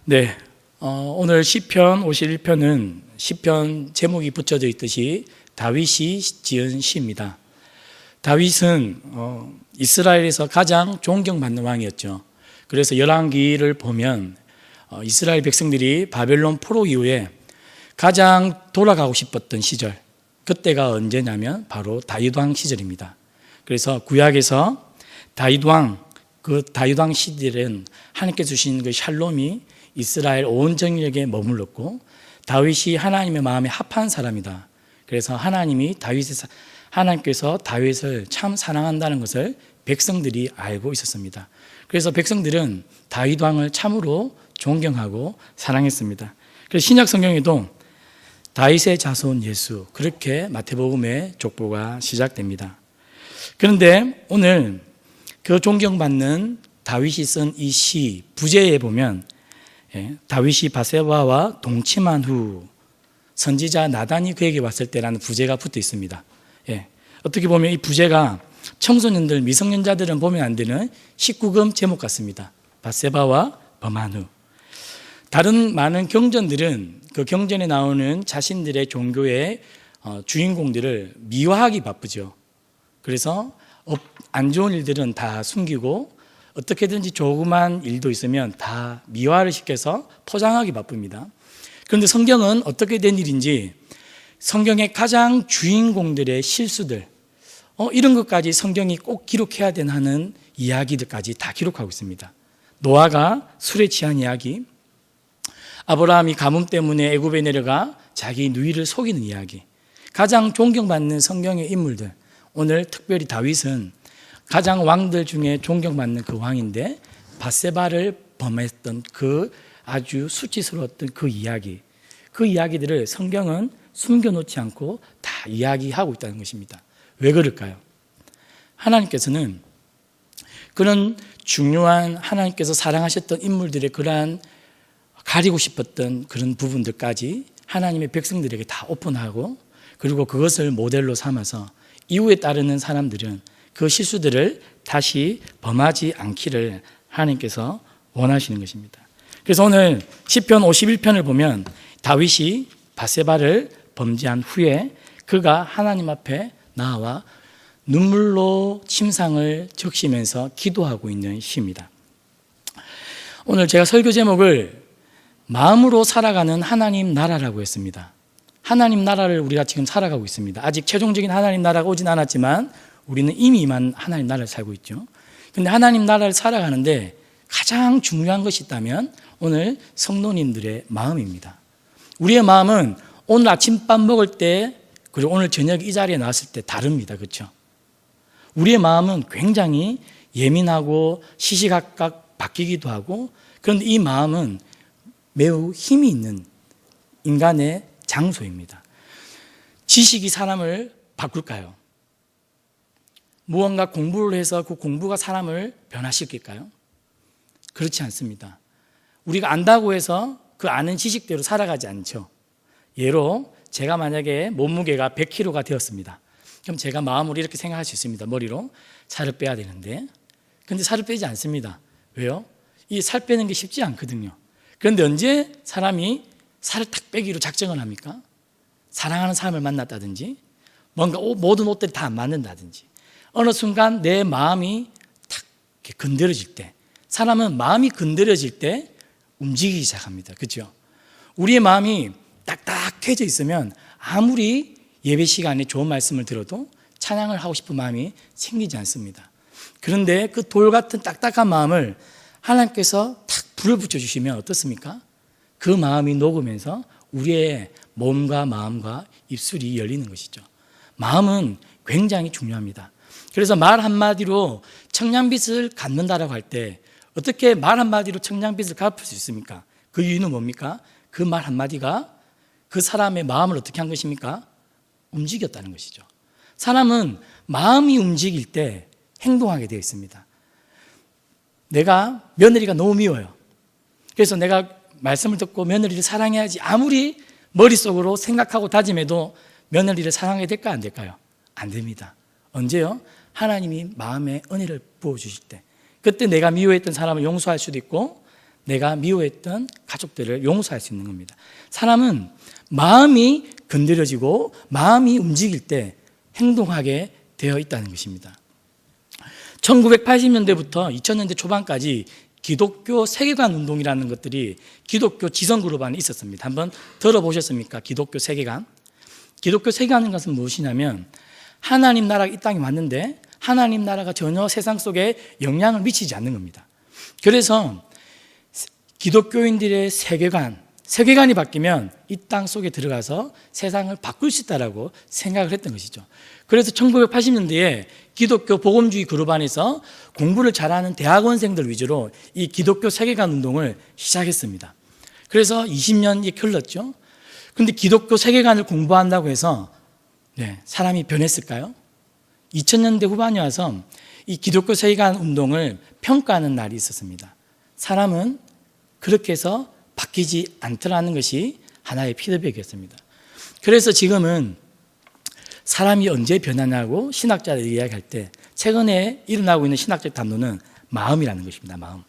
네, 오늘 시편 51편은 시편 제목이 붙여져 있듯이 다윗이 지은 시입니다. 다윗은 이스라엘에서 가장 존경받는 왕이었죠. 그래서 열왕기를 보면 이스라엘 백성들이 바벨론 포로 이후에 가장 돌아가고 싶었던 시절, 그때가 언제냐면 바로 다윗왕 시절입니다. 그래서 구약에서 다윗왕, 그 다윗왕 시절은 하나님께서 주신 그 샬롬이 이스라엘 온 정역에 머물렀고, 다윗이 하나님의 마음에 합한 사람이다. 그래서 하나님께서 다윗을 참 사랑한다는 것을 백성들이 알고 있었습니다. 그래서 백성들은 다윗 왕을 참으로 존경하고 사랑했습니다. 그래서 신약 성경에도 다윗의 자손 예수, 그렇게 마태복음의 족보가 시작됩니다. 그런데 오늘 그 존경받는 다윗이 쓴 이 시 부제에 보면 다윗이 바세바와 동침한 후 선지자 나단이 그에게 왔을 때라는 부제가 붙어 있습니다. 어떻게 보면 이 부제가 청소년들, 미성년자들은 보면 안 되는 19금 제목 같습니다. 바세바와 범한 후. 다른 많은 경전들은 그 경전에 나오는 자신들의 종교의 주인공들을 미화하기 바쁘죠. 그래서 안 좋은 일들은 다 숨기고 어떻게든지 조그만 일도 있으면 다 미화를 시켜서 포장하기 바쁩니다. 그런데 성경은 어떻게 된 일인지 성경의 가장 주인공들의 실수들, 이런 것까지 성경이 꼭 기록해야 되는 이야기들까지 다 기록하고 있습니다. 노아가 술에 취한 이야기, 아브라함이 가뭄 때문에 애굽에 내려가 자기 누이를 속이는 이야기, 가장 존경받는 성경의 인물들. 오늘 특별히 다윗은 가장 왕들 중에 존경받는 그 왕인데 바세바를 범했던 그 아주 수치스러웠던 그 이야기들을 성경은 숨겨놓지 않고 다 이야기하고 있다는 것입니다. 왜 그럴까요? 하나님께서는 그런 중요한 하나님께서 사랑하셨던 인물들의 그러한 가리고 싶었던 그런 부분들까지 하나님의 백성들에게 다 오픈하고, 그리고 그것을 모델로 삼아서 이후에 따르는 사람들은 그 실수들을 다시 범하지 않기를 하나님께서 원하시는 것입니다. 그래서 오늘 시편 51편을 보면 다윗이 바세바를 범죄한 후에 그가 하나님 앞에 나와 눈물로 침상을 적시면서 기도하고 있는 시입니다. 오늘 제가 설교 제목을 마음으로 살아가는 하나님 나라라고 했습니다. 하나님 나라를 우리가 지금 살아가고 있습니다. 아직 최종적인 하나님 나라가 오진 않았지만 우리는 이미 하나님 나라를 살고 있죠. 그런데 하나님 나라를 살아가는데 가장 중요한 것이 있다면 오늘 성도님들의 마음입니다. 우리의 마음은 오늘 아침밥 먹을 때, 그리고 오늘 저녁 이 자리에 나왔을 때 다릅니다. 그렇죠? 우리의 마음은 굉장히 예민하고 시시각각 바뀌기도 하고, 그런데 이 마음은 매우 힘이 있는 인간의 장소입니다. 지식이 사람을 바꿀까요? 무언가 공부를 해서 그 공부가 사람을 변화시킬까요? 그렇지 않습니다. 우리가 안다고 해서 그 아는 지식대로 살아가지 않죠. 예로 제가 만약에 몸무게가 100kg가 되었습니다. 그럼 제가 마음으로 이렇게 생각할 수 있습니다. 머리로 살을 빼야 되는데. 그런데 살을 빼지 않습니다. 왜요? 이 살 빼는 게 쉽지 않거든요. 그런데 언제 사람이 살을 딱 빼기로 작정을 합니까? 사랑하는 사람을 만났다든지, 뭔가 모든 옷들이 다 안 맞는다든지, 어느 순간 내 마음이 탁 건드려질 때, 사람은 마음이 건드려질 때 움직이기 시작합니다. 그렇죠? 우리의 마음이 딱딱해져 있으면 아무리 예배 시간에 좋은 말씀을 들어도 찬양을 하고 싶은 마음이 생기지 않습니다. 그런데 그 돌 같은 딱딱한 마음을 하나님께서 탁 불을 붙여주시면 어떻습니까? 그 마음이 녹으면서 우리의 몸과 마음과 입술이 열리는 것이죠. 마음은 굉장히 중요합니다. 그래서 말 한마디로 청량빛을 갚는다라고 할 때 어떻게 말 한마디로 청량빛을 갚을 수 있습니까? 그 이유는 뭡니까? 그 말 한마디가 그 사람의 마음을 어떻게 한 것입니까? 움직였다는 것이죠. 사람은 마음이 움직일 때 행동하게 되어 있습니다. 내가 며느리가 너무 미워요. 그래서 내가 말씀을 듣고 며느리를 사랑해야지 아무리 머릿속으로 생각하고 다짐해도 며느리를 사랑해야 될까 안 될까요? 안 됩니다. 언제요? 하나님이 마음에 은혜를 부어주실 때, 그때 내가 미워했던 사람을 용서할 수도 있고 내가 미워했던 가족들을 용서할 수 있는 겁니다. 사람은 마음이 건드려지고 마음이 움직일 때 행동하게 되어 있다는 것입니다. 1980년대부터 2000년대 초반까지 기독교 세계관 운동이라는 것들이 기독교 지성그룹 안에 있었습니다. 한번 들어보셨습니까? 기독교 세계관. 기독교 세계관은 것은 무엇이냐면 하나님 나라가 이 땅에 왔는데 하나님 나라가 전혀 세상 속에 영향을 미치지 않는 겁니다. 그래서 기독교인들의 세계관이 바뀌면 이 땅 속에 들어가서 세상을 바꿀 수 있다라고 생각을 했던 것이죠. 그래서 1980년대에 기독교 복음주의 그룹 안에서 공부를 잘하는 대학원생들 위주로 이 기독교 세계관 운동을 시작했습니다. 그래서 20년이 흘렀죠. 그런데 기독교 세계관을 공부한다고 해서 사람이 변했을까요? 2000년대 후반에 와서 이 기독교 세계관 운동을 평가하는 날이 있었습니다. 사람은 그렇게 해서 바뀌지 않더라는 것이 하나의 피드백이었습니다. 그래서 지금은 사람이 언제 변하냐고 신학자들이 이야기할 때 최근에 일어나고 있는 신학적 담론은 마음이라는 것입니다. 마음.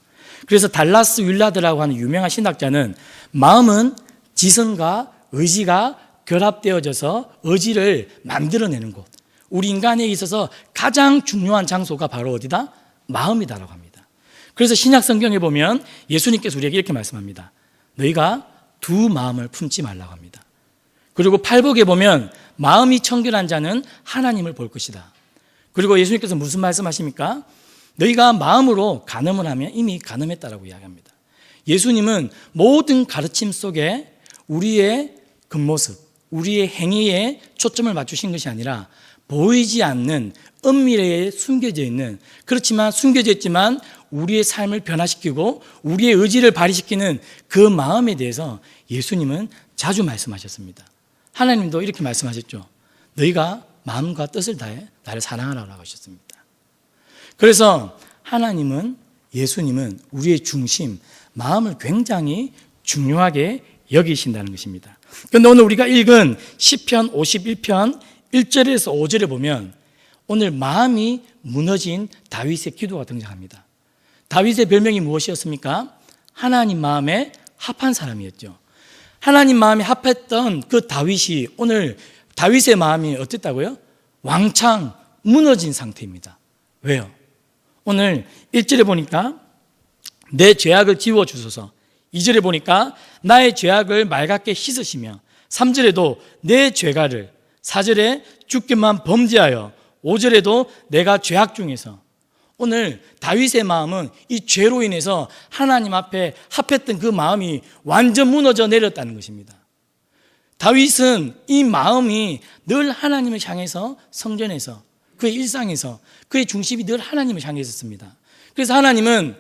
그래서 달라스 윌라드라고 하는 유명한 신학자는 마음은 지성과 의지가 결합되어져서 의지를 만들어내는 곳, 우리 인간에 있어서 가장 중요한 장소가 바로 어디다? 마음이다라고 합니다. 그래서 신약 성경에 보면 예수님께서 우리에게 이렇게 말씀합니다. 너희가 두 마음을 품지 말라고 합니다. 그리고 팔복에 보면 마음이 청결한 자는 하나님을 볼 것이다. 그리고 예수님께서 무슨 말씀하십니까? 너희가 마음으로 간음을 하면 이미 간음했다라고 이야기합니다. 예수님은 모든 가르침 속에 우리의 겉모습, 우리의 행위에 초점을 맞추신 것이 아니라 보이지 않는 은밀에 숨겨져 있는, 그렇지만 숨겨져 있지만 우리의 삶을 변화시키고 우리의 의지를 발휘시키는 그 마음에 대해서 예수님은 자주 말씀하셨습니다. 하나님도 이렇게 말씀하셨죠. 너희가 마음과 뜻을 다해 나를 사랑하라고 하셨습니다. 그래서 하나님은, 예수님은 우리의 중심, 마음을 굉장히 중요하게 여기신다는 것입니다. 그런데 오늘 우리가 읽은 시편 51편 1절에서 5절에 보면 오늘 마음이 무너진 다윗의 기도가 등장합니다. 다윗의 별명이 무엇이었습니까? 하나님 마음에 합한 사람이었죠. 하나님 마음에 합했던 그 다윗이 오늘 다윗의 마음이 어땠다고요? 왕창 무너진 상태입니다. 왜요? 오늘 1절에 보니까 내 죄악을 지워주소서, 2절에 보니까 나의 죄악을 맑게 씻으시며, 3절에도 내 죄가를, 4절에 주께만 범죄하여, 5절에도 내가 죄악 중에서. 오늘 다윗의 마음은 이 죄로 인해서 하나님 앞에 합했던 그 마음이 완전 무너져 내렸다는 것입니다. 다윗은 이 마음이 늘 하나님을 향해서, 성전에서, 그의 일상에서 그의 중심이 늘 하나님을 향해 있었습니다. 그래서 하나님은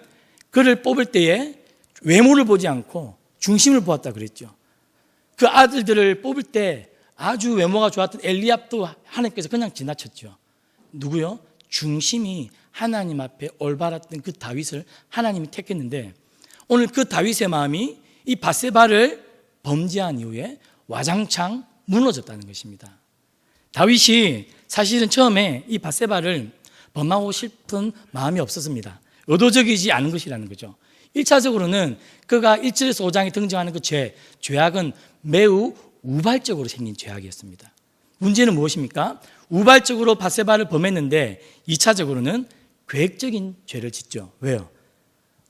그를 뽑을 때에 외모를 보지 않고 중심을 보았다 그랬죠. 그 아들들을 뽑을 때 아주 외모가 좋았던 엘리압도 하나님께서 그냥 지나쳤죠. 누구요? 중심이 하나님 앞에 올바랐던 그 다윗을 하나님이 택했는데, 오늘 그 다윗의 마음이 이 밧세바를 범죄한 이후에 와장창 무너졌다는 것입니다. 다윗이 사실은 처음에 이 밧세바를 범하고 싶은 마음이 없었습니다. 의도적이지 않은 것이라는 거죠. 1차적으로는 그가 1절에서 5장에 등장하는 그 죄악은 매우 우발적으로 생긴 죄악이었습니다. 문제는 무엇입니까? 우발적으로 밧세바를 범했는데 2차적으로는 계획적인 죄를 짓죠. 왜요?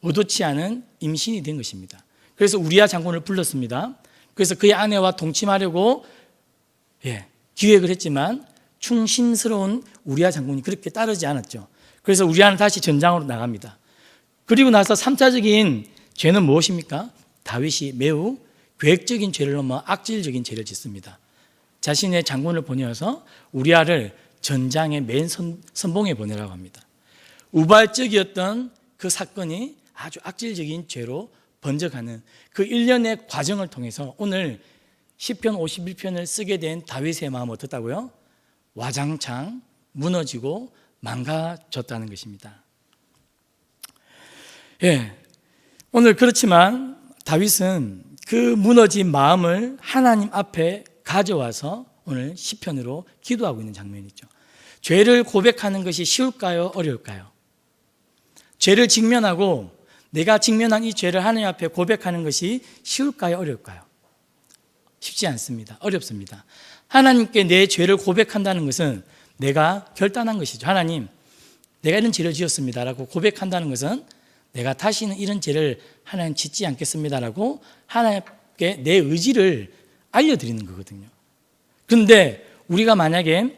의도치 않은 임신이 된 것입니다. 그래서 우리아 장군을 불렀습니다. 그래서 그의 아내와 동침하려고 기획을 했지만 충신스러운 우리아 장군이 그렇게 따르지 않았죠. 그래서 우리아는 다시 전장으로 나갑니다. 그리고 나서 3차적인 죄는 무엇입니까? 다윗이 매우 계획적인 죄를 넘어 악질적인 죄를 짓습니다. 자신의 장군을 보내어서 우리아를 전장의 맨 선봉에 보내라고 합니다. 우발적이었던 그 사건이 아주 악질적인 죄로 번져가는 그 일련의 과정을 통해서 오늘 시편 51편을 쓰게 된 다윗의 마음은 어떻다고요? 와장창 무너지고 망가졌다는 것입니다. 오늘 그렇지만 다윗은 그 무너진 마음을 하나님 앞에 가져와서 오늘 시편으로 기도하고 있는 장면이죠. 죄를 고백하는 것이 쉬울까요? 어려울까요? 죄를 직면하고 내가 직면한 이 죄를 하나님 앞에 고백하는 것이 쉬울까요? 어려울까요? 쉽지 않습니다. 어렵습니다. 하나님께 내 죄를 고백한다는 것은 내가 결단한 것이죠. 하나님, 내가 이런 죄를 지었습니다라고 고백한다는 것은 내가 다시는 이런 죄를 하나님 짓지 않겠습니다라고 하나님께 내 의지를 알려드리는 거거든요. 그런데 우리가 만약에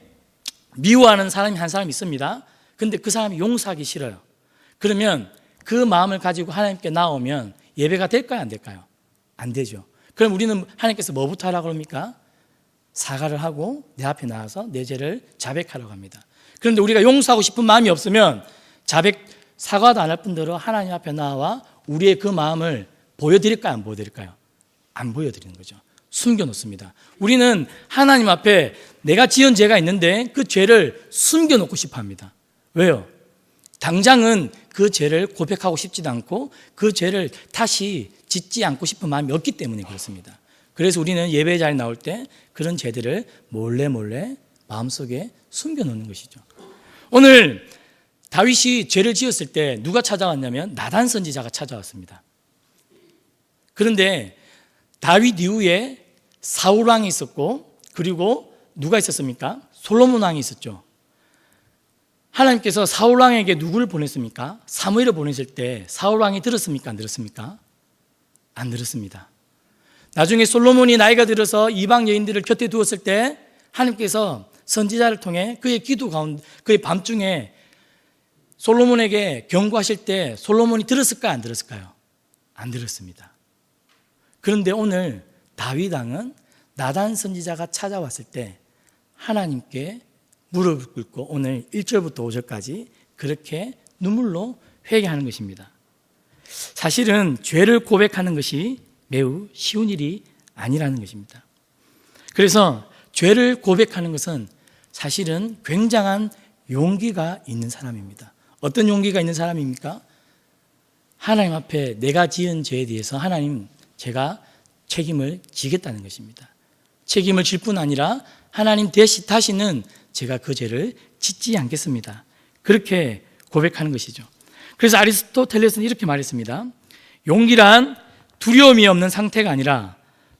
미워하는 사람이 한 사람 있습니다. 근데 그 사람이 용서하기 싫어요. 그러면 그 마음을 가지고 하나님께 나오면 예배가 될까요? 안 될까요? 안 되죠. 그럼 우리는 하나님께서 뭐부터 하라고 합니까? 사과를 하고 내 앞에 나와서 내 죄를 자백하라고 합니다. 그런데 우리가 용서하고 싶은 마음이 없으면 사과도 안 할 뿐더러 하나님 앞에 나와 우리의 그 마음을 보여드릴까요? 안 보여드릴까요? 안 보여드리는 거죠. 숨겨놓습니다. 우리는 하나님 앞에 내가 지은 죄가 있는데 그 죄를 숨겨놓고 싶어 합니다. 왜요? 당장은 그 죄를 고백하고 싶지도 않고 그 죄를 다시 짓지 않고 싶은 마음이 없기 때문에 그렇습니다. 그래서 우리는 예배 자리에 나올 때 그런 죄들을 몰래 마음속에 숨겨놓는 것이죠. 오늘 다윗이 죄를 지었을 때 누가 찾아왔냐면 나단 선지자가 찾아왔습니다. 그런데 다윗 이후에 사울 왕이 있었고 그리고 누가 있었습니까? 솔로몬 왕이 있었죠. 하나님께서 사울 왕에게 누구를 보냈습니까? 사무엘을 보냈을 때 사울 왕이 들었습니까? 안 들었습니까? 안 들었습니다. 나중에 솔로몬이 나이가 들어서 이방 여인들을 곁에 두었을 때 하나님께서 선지자를 통해 그의 기도 가운데 그의 밤중에 솔로몬에게 경고하실 때 솔로몬이 들었을까요? 안 들었을까요? 안 들었습니다. 그런데 오늘 다윗 왕은 나단 선지자가 찾아왔을 때 하나님께 무릎을 꿇고 오늘 1절부터 5절까지 그렇게 눈물로 회개하는 것입니다. 사실은 죄를 고백하는 것이 매우 쉬운 일이 아니라는 것입니다. 그래서 죄를 고백하는 것은 사실은 굉장한 용기가 있는 사람입니다. 어떤 용기가 있는 사람입니까? 하나님 앞에 내가 지은 죄에 대해서 하나님 제가 책임을 지겠다는 것입니다. 책임을 질 뿐 아니라 하나님 다시는 제가 그 죄를 짓지 않겠습니다. 그렇게 고백하는 것이죠. 그래서 아리스토텔레스는 이렇게 말했습니다. 용기란 두려움이 없는 상태가 아니라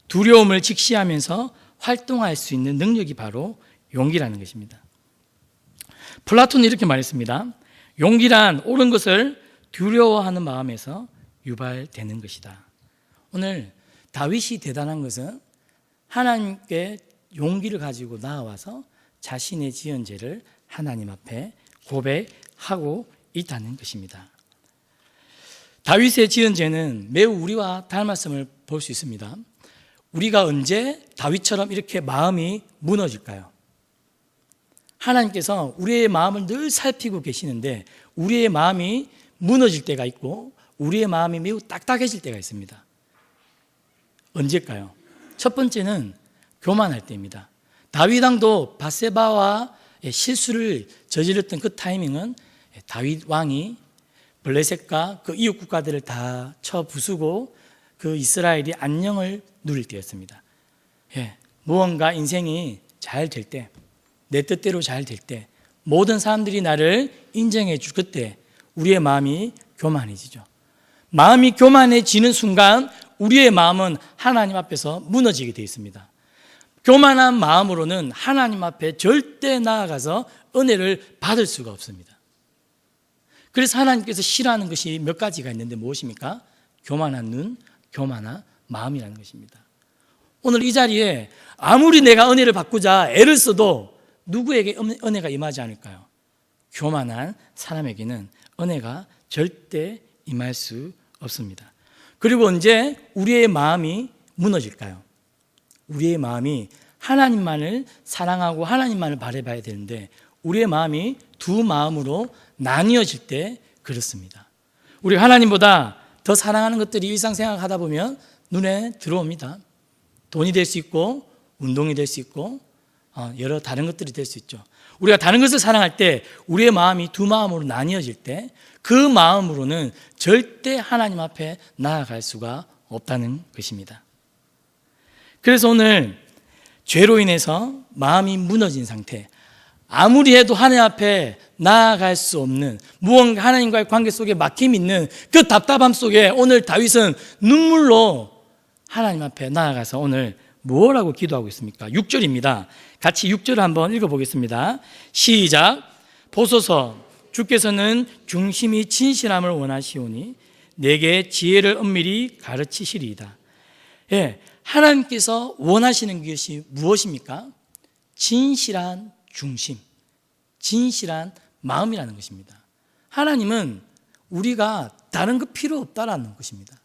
두려움을 직시하면서 활동할 수 있는 능력이 바로 용기라는 것입니다. 플라톤은 이렇게 말했습니다. 용기란 옳은 것을 두려워하는 마음에서 유발되는 것이다. 오늘 다윗이 대단한 것은 하나님께 용기를 가지고 나와서 자신의 지은 죄를 하나님 앞에 고백하고 있다는 것입니다. 다윗의 지은 죄는 매우 우리와 닮았음을 볼 수 있습니다. 우리가 언제 다윗처럼 이렇게 마음이 무너질까요? 하나님께서 우리의 마음을 늘 살피고 계시는데 우리의 마음이 무너질 때가 있고 우리의 마음이 매우 딱딱해질 때가 있습니다. 언제일까요? 첫 번째는 교만할 때입니다. 다윗 왕도 밧세바와 실수를 저질렀던 그 타이밍은 다윗 왕이 블레셋과 그 이웃 국가들을 다 쳐 부수고 그 이스라엘이 안녕을 누릴 때였습니다. 무언가 인생이 잘 될 때, 내 뜻대로 잘 될 때, 모든 사람들이 나를 인정해 줄 그때 우리의 마음이 교만해지죠. 마음이 교만해지는 순간 우리의 마음은 하나님 앞에서 무너지게 되어 있습니다. 교만한 마음으로는 하나님 앞에 절대 나아가서 은혜를 받을 수가 없습니다. 그래서 하나님께서 싫어하는 것이 몇 가지가 있는데 무엇입니까? 교만한 눈, 교만한 마음이라는 것입니다. 오늘 이 자리에 아무리 내가 은혜를 받고자 애를 써도 누구에게 은혜가 임하지 않을까요? 교만한 사람에게는 은혜가 절대 임할 수 없습니다. 그리고 언제 우리의 마음이 무너질까요? 우리의 마음이 하나님만을 사랑하고 하나님만을 바라봐야 되는데 우리의 마음이 두 마음으로 나뉘어질 때 그렇습니다. 우리가 하나님보다 더 사랑하는 것들이 일상생활 하다 보면 눈에 들어옵니다. 돈이 될 수 있고 운동이 될 수 있고 여러 다른 것들이 될 수 있죠. 우리가 다른 것을 사랑할 때 우리의 마음이 두 마음으로 나뉘어질 때 그 마음으로는 절대 하나님 앞에 나아갈 수가 없다는 것입니다. 그래서 오늘 죄로 인해서 마음이 무너진 상태, 아무리 해도 하나님 앞에 나아갈 수 없는, 무언가 하나님과의 관계 속에 막힘이 있는 그 답답함 속에 오늘 다윗은 눈물로 하나님 앞에 나아가서 오늘 뭐라고 기도하고 있습니까? 6절입니다. 같이 6절을 한번 읽어보겠습니다. 시작. 보소서, 주께서는 중심이 진실함을 원하시오니 내게 지혜를 엄밀히 가르치시리이다. 예, 하나님께서 원하시는 것이 무엇입니까? 진실한 중심, 진실한 마음이라는 것입니다. 하나님은 우리가 다른 거 필요 없다라는 것입니다.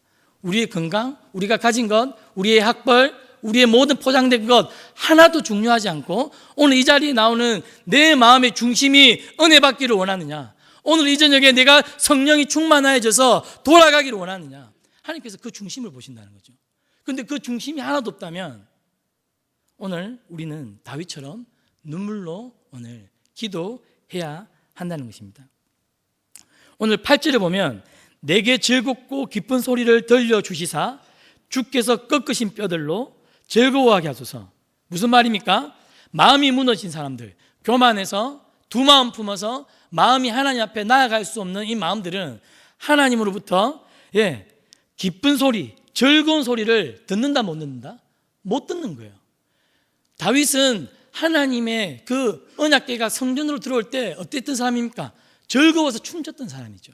우리의 건강, 우리가 가진 것, 우리의 학벌, 우리의 모든 포장된 것 하나도 중요하지 않고 오늘 이 자리에 나오는 내 마음의 중심이 은혜 받기를 원하느냐, 오늘 이 저녁에 내가 성령이 충만해져서 돌아가기를 원하느냐, 하나님께서 그 중심을 보신다는 거죠. 그런데 그 중심이 하나도 없다면 오늘 우리는 다윗처럼 눈물로 오늘 기도해야 한다는 것입니다. 오늘 8절에 보면 내게 즐겁고 기쁜 소리를 들려주시사 주께서 꺾으신 뼈들로 즐거워하게 하소서. 무슨 말입니까? 마음이 무너진 사람들, 교만해서 두 마음 품어서 마음이 하나님 앞에 나아갈 수 없는 이 마음들은 하나님으로부터 기쁜 소리, 즐거운 소리를 듣는다 못 듣는다? 못 듣는 거예요. 다윗은 하나님의 그 언약궤가 성전으로 들어올 때 어땠던 사람입니까? 즐거워서 춤췄던 사람이죠.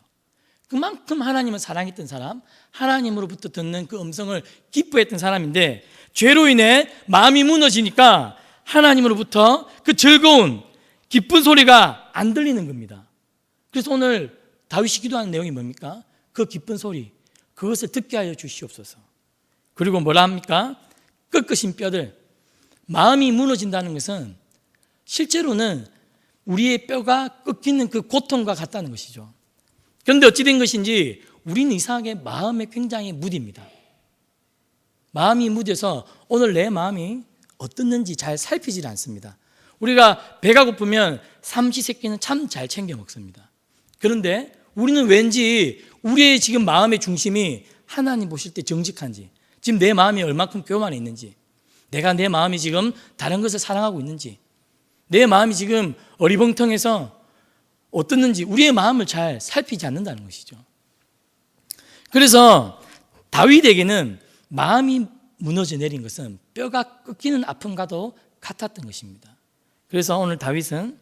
그만큼 하나님을 사랑했던 사람, 하나님으로부터 듣는 그 음성을 기뻐했던 사람인데 죄로 인해 마음이 무너지니까 하나님으로부터 그 즐거운 기쁜 소리가 안 들리는 겁니다. 그래서 오늘 다윗이 기도하는 내용이 뭡니까? 그 기쁜 소리, 그것을 듣게 하여 주시옵소서. 그리고 뭐라 합니까? 꺾으신 뼈들. 마음이 무너진다는 것은 실제로는 우리의 뼈가 꺾이는 그 고통과 같다는 것이죠. 그런데 어찌 된 것인지 우리는 이상하게 마음에 굉장히 무딥니다. 마음이 무뎌서 오늘 내 마음이 어떻는지 잘 살피질 않습니다. 우리가 배가 고프면 삼시세끼는 참 잘 챙겨 먹습니다. 그런데 우리는 왠지 우리의 지금 마음의 중심이 하나님 보실 때 정직한지, 지금 내 마음이 얼마큼 교만해 있는지, 내가 내 마음이 지금 다른 것을 사랑하고 있는지, 내 마음이 지금 어리벙텅해서 어떻는지 우리의 마음을 잘 살피지 않는다는 것이죠. 그래서 다윗에게는 마음이 무너져 내린 것은 뼈가 꺾이는 아픔과도 같았던 것입니다. 그래서 오늘 다윗은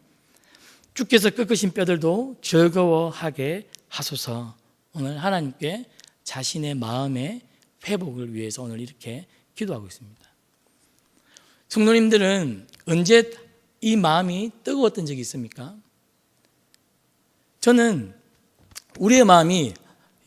주께서 꺾으신 뼈들도 즐거워하게 하소서, 오늘 하나님께 자신의 마음의 회복을 위해서 오늘 이렇게 기도하고 있습니다. 성도님들은 언제 이 마음이 뜨거웠던 적이 있습니까? 저는 우리의 마음이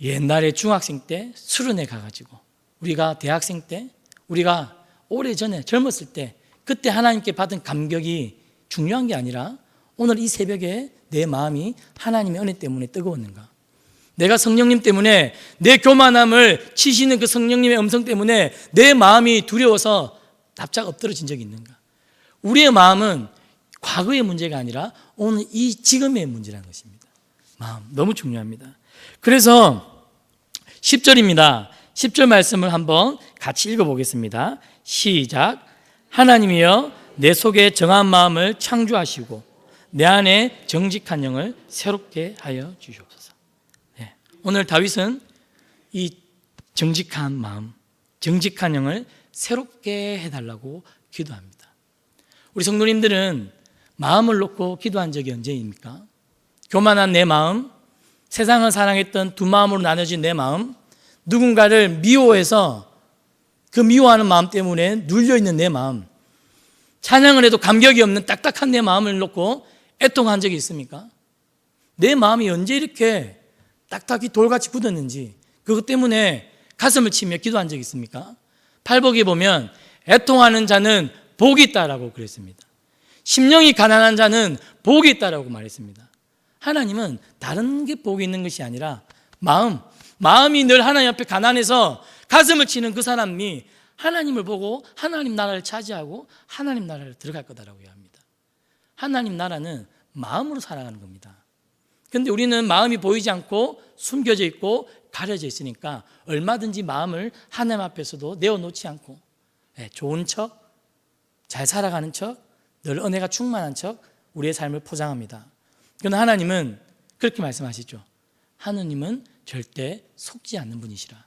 옛날에 중학생 때 수련회 가가지고, 우리가 대학생 때, 우리가 오래전에 젊었을 때 그때 하나님께 받은 감격이 중요한 게 아니라 오늘 이 새벽에 내 마음이 하나님의 은혜 때문에 뜨거웠는가, 내가 성령님 때문에 내 교만함을 치시는 그 성령님의 음성 때문에 내 마음이 두려워서 납작 엎드러진 적이 있는가. 우리의 마음은 과거의 문제가 아니라 오늘 이 지금의 문제라는 것입니다. 마음 너무 중요합니다. 그래서 10절입니다. 10절 말씀을 한번 같이 읽어보겠습니다. 시작. 하나님이여 내 속에 정한 마음을 창조하시고 내 안에 정직한 영을 새롭게 하여 주시옵소서. 네. 오늘 다윗은 이 정직한 마음, 정직한 영을 새롭게 해달라고 기도합니다. 우리 성도님들은 마음을 놓고 기도한 적이 언제입니까? 교만한 내 마음, 세상을 사랑했던 두 마음으로 나눠진 내 마음, 누군가를 미워해서 그 미워하는 마음 때문에 눌려있는 내 마음, 찬양을 해도 감격이 없는 딱딱한 내 마음을 놓고 애통한 적이 있습니까? 내 마음이 언제 이렇게 딱딱이 돌같이 굳었는지 그것 때문에 가슴을 치며 기도한 적이 있습니까? 팔복에 보면 애통하는 자는 복이 있다라고 그랬습니다. 심령이 가난한 자는 복이 있다라고 말했습니다. 하나님은 다른 게 복이 있는 것이 아니라 마음이 늘 하나님 앞에 가난해서 가슴을 치는 그 사람이 하나님을 보고 하나님 나라를 차지하고 하나님 나라를 들어갈 거다라고 합니다. 하나님 나라는 마음으로 살아가는 겁니다. 그런데 우리는 마음이 보이지 않고 숨겨져 있고 가려져 있으니까 얼마든지 마음을 하나님 앞에서도 내어놓지 않고 좋은 척, 잘 살아가는 척, 늘 은혜가 충만한 척, 우리의 삶을 포장합니다. 그러나 하나님은 그렇게 말씀하시죠. 하느님은 절대 속지 않는 분이시라.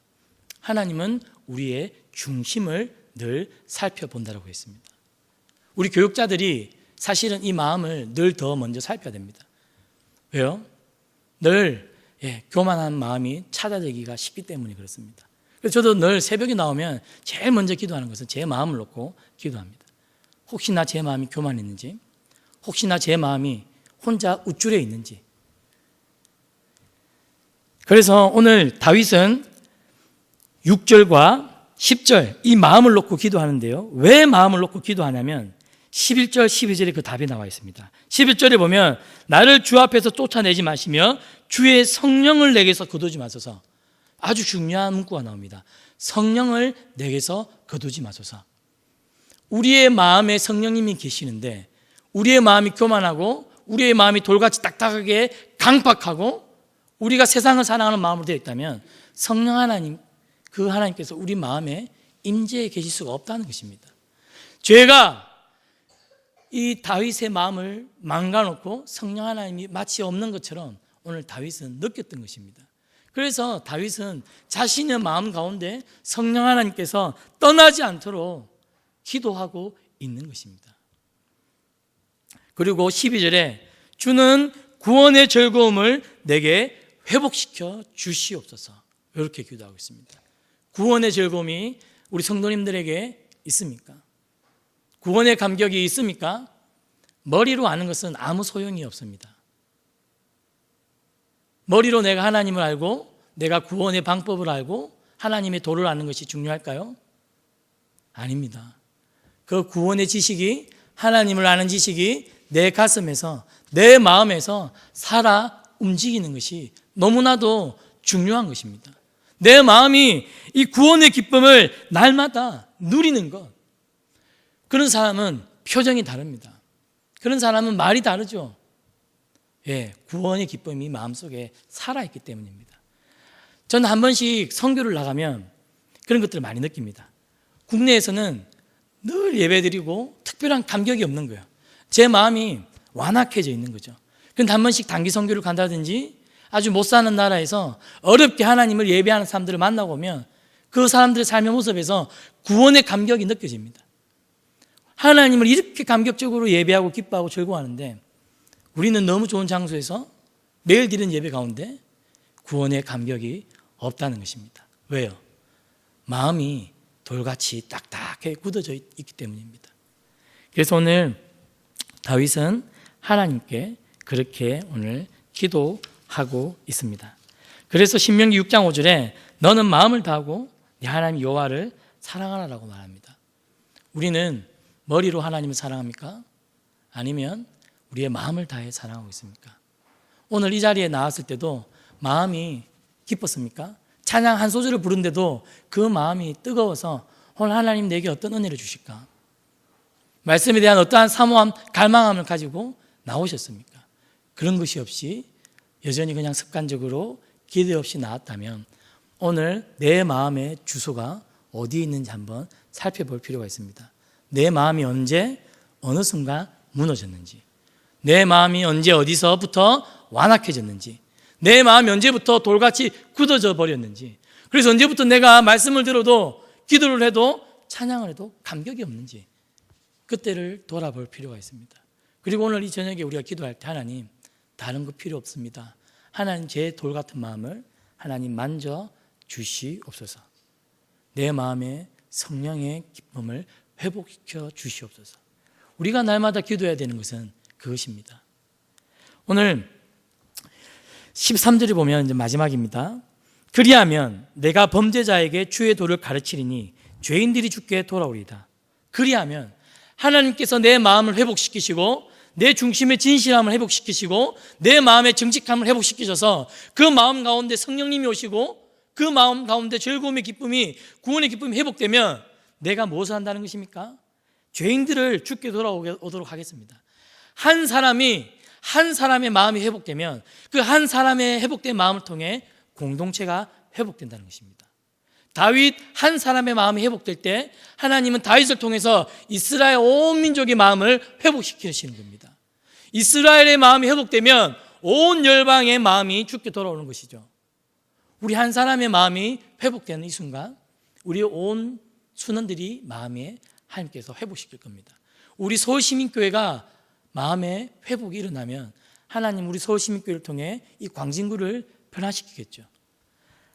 하나님은 우리의 중심을 늘 살펴본다라고 했습니다. 우리 교육자들이 사실은 이 마음을 늘 더 먼저 살펴야 됩니다. 왜요? 늘 교만한 마음이 찾아내기가 쉽기 때문에 그렇습니다. 그래서 저도 늘 새벽에 나오면 제일 먼저 기도하는 것은 제 마음을 놓고 기도합니다. 혹시나 제 마음이 교만했는지, 혹시나 제 마음이 혼자 우쭐해 있는지. 그래서 오늘 다윗은 6절과 10절 이 마음을 놓고 기도하는데요. 왜 마음을 놓고 기도하냐면 11절, 12절에 그 답이 나와 있습니다. 11절에 보면 나를 주 앞에서 쫓아내지 마시며 주의 성령을 내게서 거두지 마소서. 아주 중요한 문구가 나옵니다. 성령을 내게서 거두지 마소서. 우리의 마음에 성령님이 계시는데 우리의 마음이 교만하고 우리의 마음이 돌같이 딱딱하게 강박하고 우리가 세상을 사랑하는 마음으로 되어 있다면 성령 하나님, 그 하나님께서 우리 마음에 임재해 계실 수가 없다는 것입니다. 죄가 이 다윗의 마음을 망가놓고 성령 하나님이 마치 없는 것처럼 오늘 다윗은 느꼈던 것입니다. 그래서 다윗은 자신의 마음 가운데 성령 하나님께서 떠나지 않도록 기도하고 있는 것입니다. 그리고 12절에 주는 구원의 즐거움을 내게 회복시켜 주시옵소서. 이렇게 기도하고 있습니다. 구원의 즐거움이 우리 성도님들에게 있습니까? 구원의 감격이 있습니까? 머리로 아는 것은 아무 소용이 없습니다. 머리로 내가 하나님을 알고 내가 구원의 방법을 알고 하나님의 도를 아는 것이 중요할까요? 아닙니다. 그 구원의 지식이, 하나님을 아는 지식이 내 가슴에서, 내 마음에서 살아 움직이는 것이 너무나도 중요한 것입니다. 내 마음이 이 구원의 기쁨을 날마다 누리는 것. 그런 사람은 표정이 다릅니다. 그런 사람은 말이 다르죠. 구원의 기쁨이 마음속에 살아있기 때문입니다. 저는 한 번씩 선교를 나가면 그런 것들을 많이 느낍니다. 국내에서는 늘 예배드리고 특별한 감격이 없는 거예요. 제 마음이 완악해져 있는 거죠. 그런데 한 번씩 단기 선교를 간다든지 아주 못 사는 나라에서 어렵게 하나님을 예배하는 사람들을 만나고 오면 그 사람들의 삶의 모습에서 구원의 감격이 느껴집니다. 하나님을 이렇게 감격적으로 예배하고 기뻐하고 즐거워하는데 우리는 너무 좋은 장소에서 매일 드리는 예배 가운데 구원의 감격이 없다는 것입니다. 왜요? 마음이 돌같이 딱딱하게 굳어져 있기 때문입니다. 그래서 오늘 다윗은 하나님께 그렇게 오늘 기도하고 있습니다. 그래서 신명기 6장 5절에 너는 마음을 다하고 네 하나님 여호와를 사랑하라라고 말합니다. 우리는 머리로 하나님을 사랑합니까? 아니면 우리의 마음을 다해 사랑하고 있습니까? 오늘 이 자리에 나왔을 때도 마음이 기뻤습니까? 찬양 한 소절을 부른데도 그 마음이 뜨거워서 오늘 하나님 내게 어떤 은혜를 주실까? 말씀에 대한 어떠한 사모함, 갈망함을 가지고 나오셨습니까? 그런 것이 없이 여전히 그냥 습관적으로 기대 없이 나왔다면 오늘 내 마음의 주소가 어디에 있는지 한번 살펴볼 필요가 있습니다. 내 마음이 언제 어느 순간 무너졌는지, 내 마음이 언제 어디서부터 완악해졌는지, 내 마음이 언제부터 돌같이 굳어져 버렸는지, 그래서 언제부터 내가 말씀을 들어도 기도를 해도 찬양을 해도 감격이 없는지 그때를 돌아볼 필요가 있습니다. 그리고 오늘 이 저녁에 우리가 기도할 때 하나님 다른 거 필요 없습니다. 하나님 제 돌 같은 마음을 하나님 만져 주시옵소서. 내 마음에 성령의 기쁨을 회복시켜 주시옵소서. 우리가 날마다 기도해야 되는 것은 그것입니다. 오늘 13절에 보면 이제 마지막입니다. 그리하면 내가 범죄자에게 주의 도를 가르치리니 죄인들이 주께 돌아오리다. 그리하면 하나님께서 내 마음을 회복시키시고 내 중심의 진실함을 회복시키시고 내 마음의 정직함을 회복시키셔서 그 마음 가운데 성령님이 오시고 그 마음 가운데 즐거움의 기쁨이, 구원의 기쁨이 회복되면 내가 무엇을 한다는 것입니까? 죄인들을 주께 돌아오도록 하겠습니다. 한 사람의 마음이 회복되면 그 한 사람의 회복된 마음을 통해 공동체가 회복된다는 것입니다. 다윗 한 사람의 마음이 회복될 때 하나님은 다윗을 통해서 이스라엘 온 민족의 마음을 회복시키시는 겁니다. 이스라엘의 마음이 회복되면 온 열방의 마음이 주께 돌아오는 것이죠. 우리 한 사람의 마음이 회복되는 이 순간 우리 온 순원들이 마음에 하나님께서 회복시킬 겁니다. 우리 서울시민교회가 마음의 회복이 일어나면 하나님 우리 서울시민교회를 통해 이 광진구를 변화시키겠죠.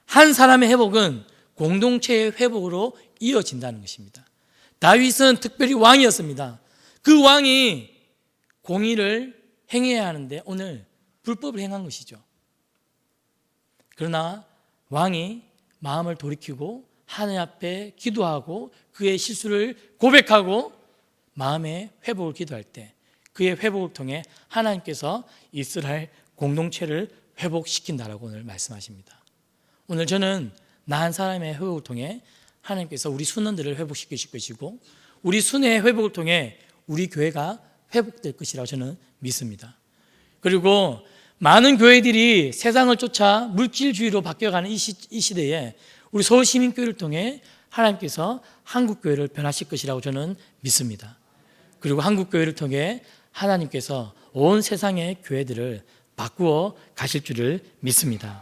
한 사람의 회복은 공동체의 회복으로 이어진다는 것입니다. 다윗은 특별히 왕이었습니다. 그 왕이 공의를 행해야 하는데 오늘 불법을 행한 것이죠. 그러나 왕이 마음을 돌이키고 하나님 앞에 기도하고 그의 실수를 고백하고 마음의 회복을 기도할 때 그의 회복을 통해 하나님께서 이스라엘 공동체를 회복시킨다라고 오늘 말씀하십니다. 오늘 저는 나 한 사람의 회복을 통해 하나님께서 우리 순원들을 회복시키실 것이고 우리 순회의 회복을 통해 우리 교회가 회복될 것이라고 저는 믿습니다. 그리고 많은 교회들이 세상을 쫓아 물질주의로 바뀌어가는 이 시대에 우리 서울시민교회를 통해 하나님께서 한국교회를 변화시킬 것이라고 저는 믿습니다. 그리고 한국교회를 통해 하나님께서 온 세상의 교회들을 바꾸어 가실 줄을 믿습니다.